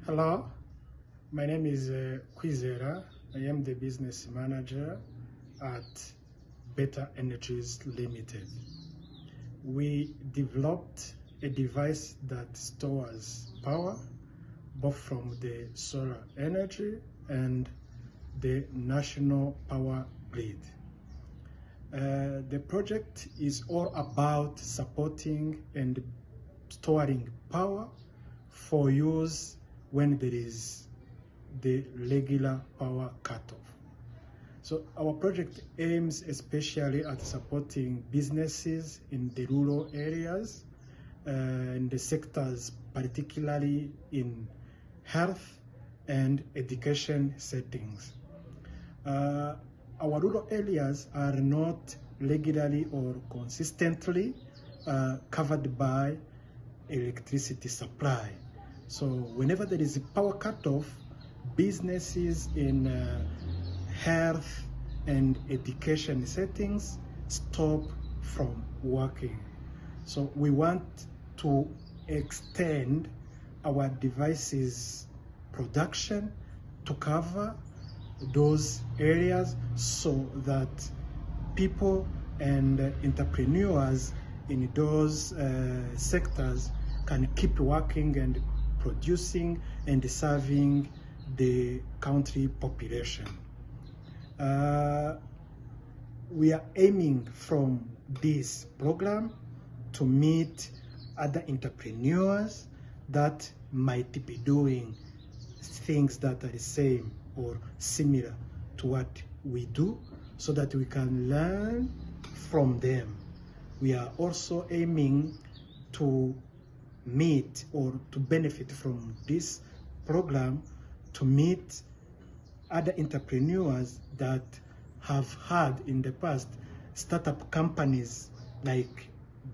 Hello, my name is Kwizera. I am the business manager at Better Energies Limited. We developed a device that stores power both from the solar energy and the national power grid. The project is all about supporting and storing power for use when there is the regular power cutoff. So our project aims especially at supporting businesses in the rural areas and the sectors, particularly in health and education settings. Our rural areas are not regularly or consistently covered by electricity supply. So whenever there is a power cutoff, businesses in health and education settings stop from working. So we want to extend our devices production to cover those areas so that people and entrepreneurs in those sectors can keep working and producing and serving the country population. We are aiming from this program to meet other entrepreneurs that might be doing things that are the same or similar to what we do, so that we can learn from them. We are also aiming to meet or to benefit from this program to meet other entrepreneurs that have had in the past startup companies like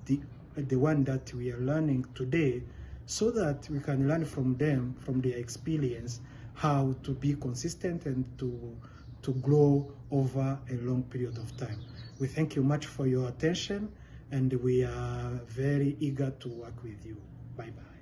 the one that we are learning today, so that we can learn from them, from their experience, how to be consistent and to grow over a long period of time. We thank you much for your attention, and we are very eager to work with you. Bye-bye.